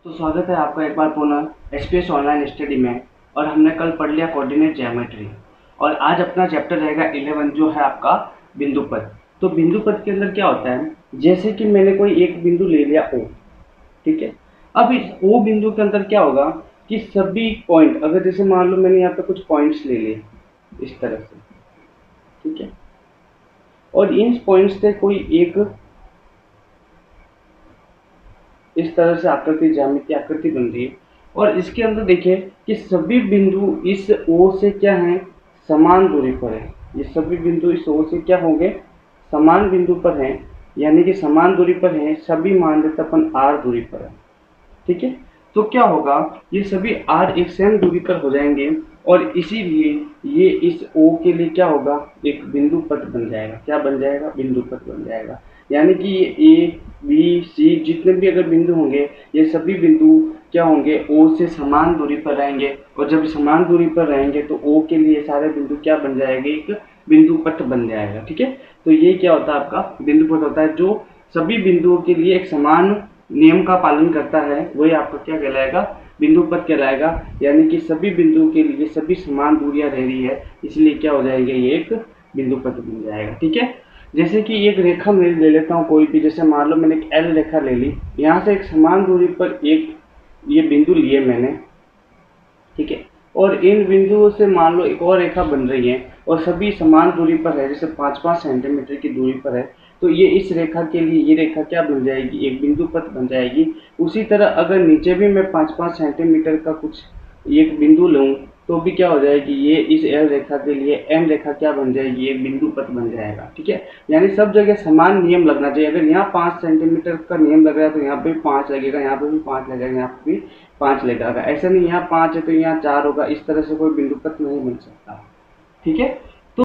तो स्वागत है आपका एक बार पुनः एसपीएस ऑनलाइन स्टडी में। और हमने कल पढ़ लिया कोऑर्डिनेट ज्योमेट्री और आज अपना चैप्टर रहेगा 11 जो है आपका बिंदु पथ। तो बिंदु पथ के अंदर क्या होता है, जैसे कि मैंने कोई एक बिंदु ले लिया O, ठीक है। अब इस O बिंदु के अंदर क्या होगा कि सभी पॉइंट, अगर जैसे मान लो मैंने यहाँ पे कुछ पॉइंट्स ले लिए इस तरह से, ठीक है, और इन पॉइंट्स से कोई एक इस तरह से आकृति, ज्यामितीय आकृति बन रही है और इसके अंदर देखिए कि सभी बिंदु इस O से क्या हैं, समान दूरी पर है। ये सभी बिंदु इस O से क्या होंगे, समान बिंदु पर हैं, यानी कि समान दूरी पर हैं। सभी मान लेते अपन R दूरी पर है, ठीक है। तो क्या होगा, ये सभी R एक सेम दूरी पर हो जाएंगे और इसीलिए ये इस O के लिए क्या होगा, एक बिंदु पथ बन जाएगा। क्या बन जाएगा, बिंदु पथ बन जाएगा। यानी कि ये A, B, C जितने भी अगर बिंदु होंगे, ये सभी बिंदु क्या होंगे, O से समान दूरी पर रहेंगे और जब समान दूरी पर रहेंगे तो O के लिए सारे बिंदु क्या बन जाएंगे, एक बिंदु पथ बन जाएगा, ठीक है। तो ये क्या होता है, आपका बिंदु पथ होता है जो सभी बिंदुओं के लिए एक समान नियम का पालन करता है, वही आपका क्या कहलाएगा, बिंदु पथ कहलाएगा। यानी कि सभी बिंदुओं के लिए सभी समान दूरियां रह रही है, इसलिए क्या हो जाएगा, ये एक बिंदु पथ बन जाएगा, ठीक है। जैसे कि एक रेखा मैं ले लेता हूँ कोई भी, जैसे मान लो मैंने एक L रेखा ले ली, यहाँ से एक समान दूरी पर एक ये बिंदु लिए मैंने, ठीक है, और इन बिंदुओं से मान लो एक और रेखा बन रही है और सभी समान दूरी पर है, जैसे 5-5 सेंटीमीटर की दूरी पर है, तो ये इस रेखा के लिए ये रेखा क्या बन जाएगी, एक बिंदु पथ बन जाएगी। उसी तरह अगर नीचे भी मैं 5-5 सेंटीमीटर का कुछ एक बिंदु लूँ तो भी क्या हो जाएगी, ये इस L रेखा के लिए M रेखा क्या बन जाएगी, एक बिंदु पथ बन जाएगा, ठीक है। यानी सब जगह समान नियम लगना चाहिए। अगर यहाँ 5 सेंटीमीटर का नियम लग रहा है तो यहाँ पे भी 5 लगेगा, यहाँ पे भी 5 लगेगा, यहाँ पे भी 5 लगेगा। ऐसा नहीं यहाँ 5 है तो यहाँ 4 होगा, इस तरह से कोई बिंदु पथ नहीं बन सकता, ठीक है। तो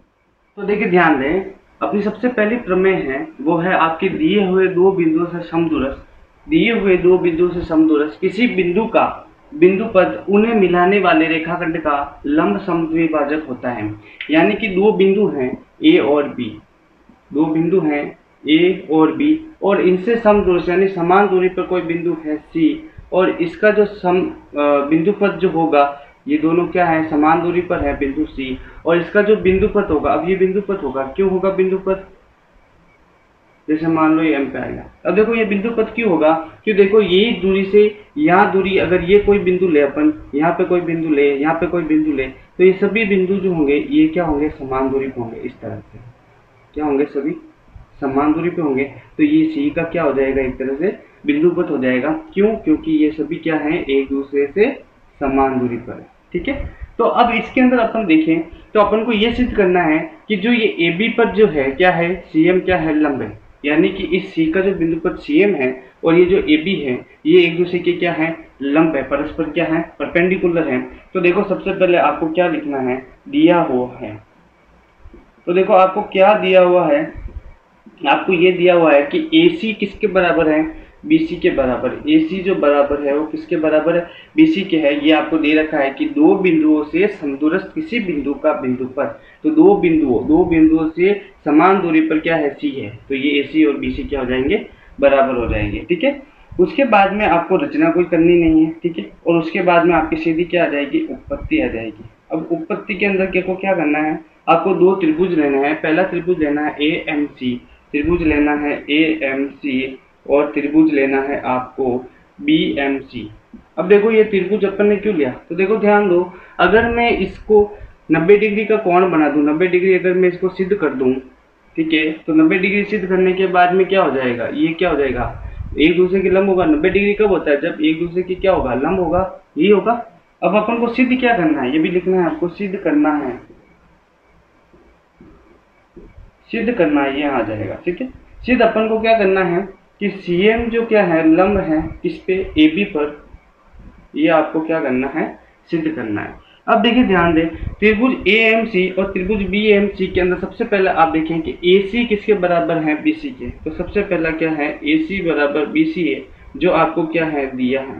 देखिए ध्यान दें, अपनी सबसे पहली प्रमेय है वो है आपके दिए हुए दो बिंदुओं से समदूरस्थ, दिए हुए दो बिंदुओं से समदूरस्थ किसी बिंदु का बिंदु पथ उन्हें मिलाने वाले रेखाखंड का लंब समद्विभाजक होता है। यानी कि दो बिंदु हैं A और B, दो बिंदु हैं A और B और इनसे समदूरस्थ यानी समान दूरी पर कोई बिंदु है C और इसका जो बिंदु पथ जो होगा, ये दोनों क्या है, समान दूरी पर है बिंदु C और इसका जो बिंदु पथ होगा, अब ये बिंदु पथ होगा, क्यों होगा बिंदु पथ, जैसे मान लो ये M पे आएगा। अब देखो ये बिंदु पथ क्यों होगा, क्यों देखो यही दूरी से यहाँ दूरी, अगर ये कोई बिंदु ले अपन, यहाँ पे कोई बिंदु ले, यहाँ पे कोई बिंदु ले, तो ये सभी बिंदु जो होंगे ये क्या होंगे, समान दूरी पे होंगे। इस तरह से क्या होंगे, सभी समान दूरी पे होंगे, तो ये C का क्या हो जाएगा, एक तरह से बिंदु पथ हो जाएगा। क्यों, क्योंकि ये सभी क्या है, एक दूसरे से समान दूरी पर है, ठीक है। तो अब इसके अंदर अपन देखें तो अपन को ये सिद्ध करना है कि जो ये AB पर जो है क्या है, CM क्या है, लंब है। यानी कि इस C का जो बिंदु पथ CM है और ये जो AB है ये एक दूसरे के क्या है, लंब है, परस्पर क्या है, परपेंडिकुलर है। तो देखो सबसे पहले आपको क्या लिखना है, दिया हुआ है। तो देखो आपको क्या दिया हुआ है, आपको ये दिया हुआ है कि AC किसके बराबर है, BC के बराबर। AC जो बराबर है वो किसके बराबर है, BC के है। ये आपको दे रखा है कि दो बिंदुओं से समदूरस्थ किसी बिंदु का बिंदु पथ, तो दो बिंदुओं से समान दूरी पर क्या है, C है, तो ये AC और BC क्या हो जाएंगे, बराबर हो जाएंगे, ठीक है। उसके बाद में आपको रचना कोई करनी नहीं है, ठीक है, और उसके बाद में आपकी सीधी क्या आ जाएगी, उत्पत्ति आ जाएगी। अब उत्पत्ति के अंदर क्या करना है, आपको दो त्रिभुज लेना है। पहला त्रिभुज लेना है AMC, त्रिभुज लेना है AMC और त्रिभुज लेना है आपको BMC। अब देखो ये त्रिभुज अपन ने क्यों लिया, तो देखो ध्यान दो, अगर मैं इसको 90 डिग्री का कोण बना दूं, 90 डिग्री अगर मैं इसको सिद्ध कर दूं, ठीक है, तो 90 डिग्री सिद्ध करने के बाद में क्या हो जाएगा, ये क्या हो जाएगा, एक दूसरे के लंब होगा। 90 डिग्री कब होता है, जब एक दूसरे के क्या होगा, लंब होगा, यही होगा। अब अपन को सिद्ध क्या करना है, ये भी लिखना है आपको, सिद्ध करना है, सिद्ध करना है, ये आ जाएगा, ठीक है। सिद्ध अपन को क्या करना है कि CM जो क्या है, लंब है किस पे, AB पर, ये आपको क्या करना है, सिद्ध करना है। अब देखिए ध्यान दें, त्रिभुज AMC और त्रिभुज BMC के अंदर सबसे पहले आप देखें कि AC किसके बराबर है, BC के। तो सबसे पहला क्या है, AC बराबर BC है, जो आपको क्या है, दिया है,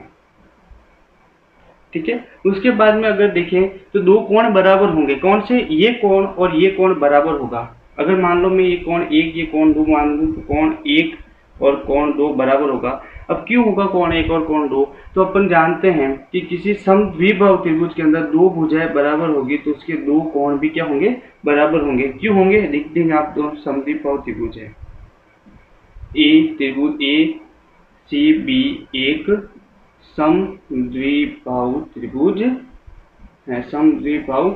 ठीक है। उसके बाद में अगर देखें तो दो कोण बराबर होंगे, कौन से, ये कोण और ये कोण बराबर होगा। अगर मान लो मैं ये कोण 1, ये कोण 2 मान लूं तो कोण 1 और कोण 2 बराबर होगा। अब क्यों होगा कोण 1 और कोण 2? तो अपन जानते हैं कि किसी समद्विबाहु त्रिभुज के अंदर दो भुजाएं बराबर होगी तो उसके दो कोण भी क्या होंगे? बराबर होंगे। क्यों होंगे? लिख देंगे आप, दो समद्विबाहु त्रिभुज है, त्रिभुज ए सी बी एक समद्विबाहु त्रिभुज है, समद्विबाहु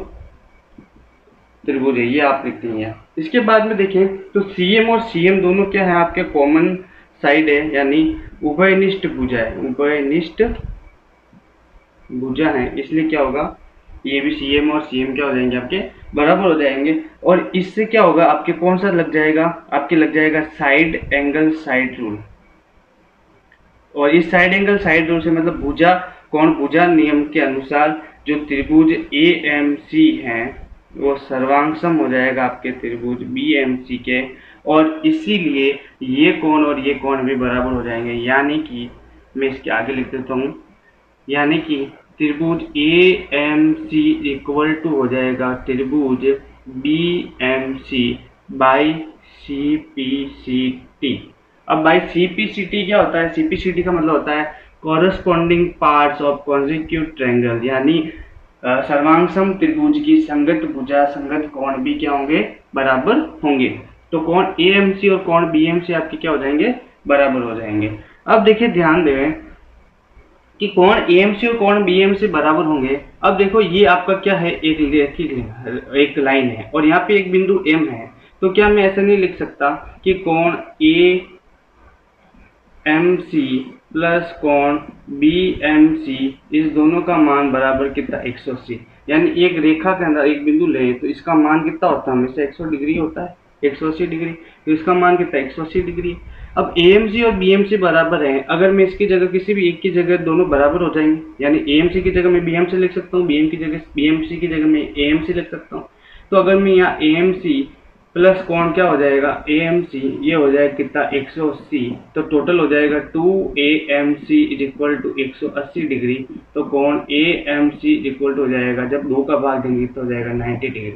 त्रिभुज है, ये आप लिखते हैं। इसके बाद में देखें तो सीएम और सीएम दोनों क्या है? आपके कॉमन साइड है, यानी उभयनिष्ठ भुजा है, उभयनिष्ठ भुजा है, इसलिए क्या होगा? ये भी सीएम और सीएम क्या हो जाएंगे? आपके बराबर हो जाएंगे। और इससे क्या होगा? आपके कौन सा लग जाएगा? आपके लग जाएगा साइड एंगल साइड रूल। और इस साइड एंगल साइड रूल से मतलब भुजा कोण भुजा नियम के अनुसार जो त्रिभुज एएमसी है वो सर्वांगसम हो जाएगा आपके त्रिभुज बीएमसी के, और इसीलिए ये कोण और ये कोण भी बराबर हो जाएंगे। यानी कि मैं इसके आगे लिख देता हूँ, यानी कि त्रिभुज एएमसी इक्वल टू हो जाएगा त्रिभुज बीएमसी बाई सीपीसीटी। अब बाई सीपीसीटी क्या होता है? सीपीसीटी का मतलब होता है corresponding parts of consecutive triangle, यानी सर्वांगसम त्रिभुज की संगत भुजा संगत कोण भी क्या होंगे? बराबर होंगे। तो कोण एएमसी और कोण बीएमसी आपके क्या हो जाएंगे? बराबर हो जाएंगे। अब देखिए ध्यान दें कि कोण एएमसी और कोण बीएमसी बराबर होंगे। अब देखो ये आपका क्या है? एक लाइन है और यहाँ पे एक बिंदु एम है, तो क्या मैं ऐसा नहीं लिख सकता कि कोण एएमसी प्लस कोण बीएमसी इस दोनों का मान बराबर कितना? 180। यानी एक रेखा के अंदर एक बिंदु ले तो इसका मान कितना होता है? हमेशा 100 डिग्री होता है, 180 डिग्री, तो इसका मान कितना? 180 डिग्री। अब एएमसी और बीएमसी बराबर हैं, अगर मैं इसकी जगह किसी भी एक की जगह दोनों बराबर हो जाएंगे, यानी एएमसी की जगह मैं बीएमसी लिख सकता हूँ, बीएमसी की जगह मैं एएमसी लिख सकता हूँ। तो अगर मैं यहाँ एएमसी प्लस कोण क्या हो जाएगा? एएमसी, ये हो जाएगा कितना? 180। तो टोटल हो जाएगा 2AMC is equal to 180 degree. तो कोण AMC इज इक्वल टू हो जाएगा, जब 2 का भाग देंगे तो हो जाएगा 90 डिग्री।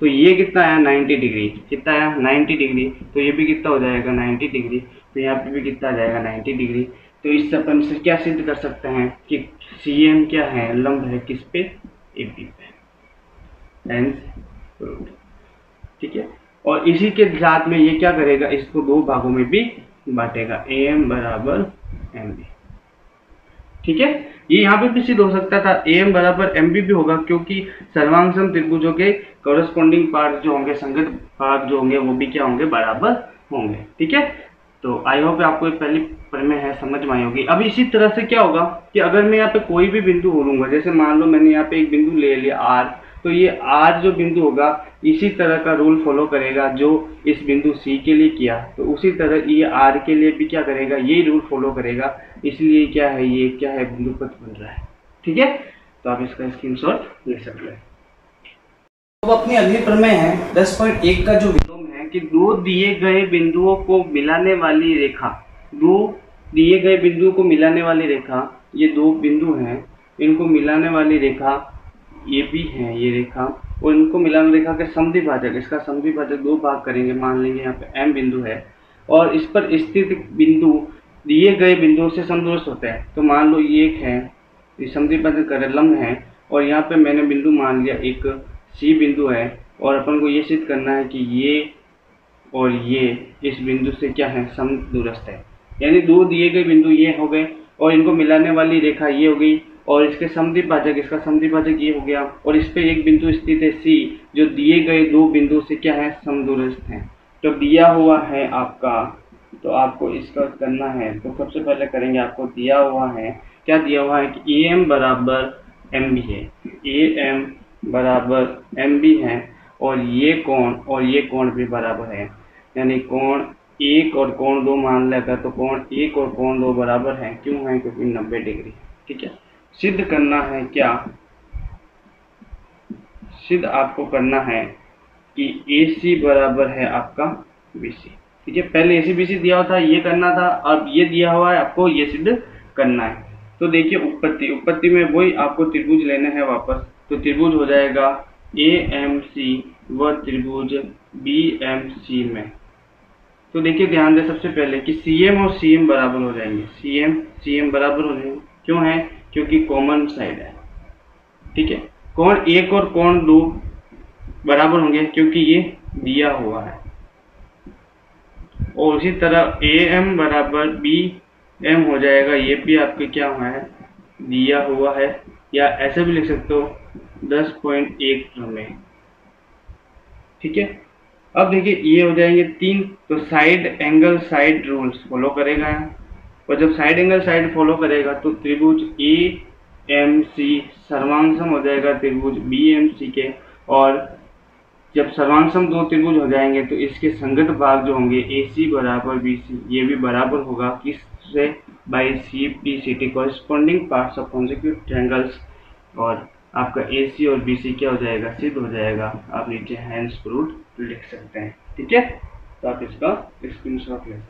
तो ये कितना आया? 90 डिग्री। कितना आया? 90 डिग्री। तो ये भी कितना हो जाएगा? 90 डिग्री। तो यहाँ पे भी कितना आ जाएगा? 90 डिग्री। तो इससे अपन से क्या सिद्ध कर सकते हैं कि CM क्या है? लंब है किस पे? AP पे। Hence proved. ठीक है। और इसी के साथ में ये क्या करेगा? इसको दो भागों में भी बांटेगा, AM बराबर MB। ठीक है। ये यहाँ पे भी सिद्ध हो सकता था, AM बराबर MB भी होगा, क्योंकि सर्वांगसम त्रिभुजों के कॉरस्पॉन्डिंग पार्ट जो होंगे, संगत भाग जो होंगे, वो भी क्या होंगे? बराबर होंगे। ठीक है। तो आई होप आपको पहली प्रमेय है समझ में आई होगी। अब इसी तरह से क्या होगा कि अगर मैं यहाँ पे कोई भी बिंदु हो लूंगा, जैसे मान लो मैंने यहाँ पे एक बिंदु ले लिया R, तो ये R जो बिंदु होगा इसी तरह का रूल फॉलो करेगा जो इस बिंदु C के लिए किया, तो उसी तरह ये R के लिए भी क्या करेगा? ये रूल फॉलो करेगा। इसलिए क्या है? ये क्या है? बिंदु पथ बन रहा है। ठीक है। तो आप इसका स्क्रीनशॉट ले सकते हैं। तो अपनी अगली प्रमेय है 10.1 का जो विलोम है कि दो दिए गए बिंदुओं को मिलाने वाली रेखा, दो दिए गए बिंदुओं को मिलाने वाली रेखा, ये दो बिंदु हैं, इनको मिलाने वाली रेखा ये भी है, ये रेखा, और इनको मिलाने रेखा के समद्विभाजक, इसका समद्विभाजक दो भाग करेंगे। मान लेंगे यहाँ पे M बिंदु है और इस पर स्थित बिंदु दिए गए बिंदुओं से समदूरस्थ होते हैं। तो मान लो ये एक है, ये समद्विभाजक कर लंब है, और यहाँ पे मैंने बिंदु मान लिया एक C बिंदु है, और अपन को ये सिद्ध करना है कि ये और ये इस बिंदु से क्या है? समदूरस्थ है। यानी दो दिए गए बिंदु ये हो गए और इनको मिलाने वाली रेखा ये हो गई, और इसके समद्विभाजक, इसका समद्विभाजक ये हो गया, और इस पे एक बिंदु स्थित है C जो दिए गए दो बिंदु से क्या है? समदूरस्थ है। तो दिया हुआ है आपका, तो आपको इसका करना है, तो सबसे पहले करेंगे, आपको दिया हुआ है, क्या दिया हुआ है कि AM बराबर MB है, AM बराबर MB है, और ये कोण भी बराबर है, यानी कोण 1 और कोण 2 मान लेगा, तो कोण 1 और कोण 2 बराबर है। क्यों है? क्योंकि 90 डिग्री। ठीक है। सिद्ध करना है क्या? सिद्ध आपको करना है कि AC बराबर है आपका BC। ठीक है। पहले AC BC दिया हुआ था, ये करना था, अब ये दिया हुआ है, आपको ये सिद्ध करना है। तो देखिए उत्पत्ति में वही आपको त्रिभुज लेना है वापस, तो त्रिभुज हो जाएगा AMC व त्रिभुज BMC में, तो देखिए ध्यान दें सबसे पहले कि CM और CM बराबर हो जाएंगे, CM बराबर हो जाएंगे। क्यों है? क्योंकि कॉमन साइड है, ठीक है। कोण 1 और कोण 2 बराबर होंगे क्योंकि ये दिया हुआ है। और उसी तरह AM बराबर BM हो जाएगा, ये भी आपके क्या हुआ है, दिया हुआ है, या ऐसे भी लिख सकते हो 10.1 प्रमेय, ठीक है। अब देखिए ये हो जाएंगे 3, तो side angle side rules follow करेगा, और जब साइड एंगल साइड फॉलो करेगा तो त्रिभुज AMC सर्वांगसम हो जाएगा त्रिभुज BMC के, और जब सर्वांगसम दो त्रिभुज हो जाएंगे तो इसके संगत भाग जो होंगे AC बराबर BC, ये भी बराबर होगा किससे, by CPCT corresponding parts of consecutive triangles, और आपका AC और BC क्या हो जाएगा, सिद्ध हो जाएगा। आप नीचे हैंड्स प्रूफ लिख सकते हैं, ठीक है। तो आप इसका स्क्रीनशॉट ले सकते हैं।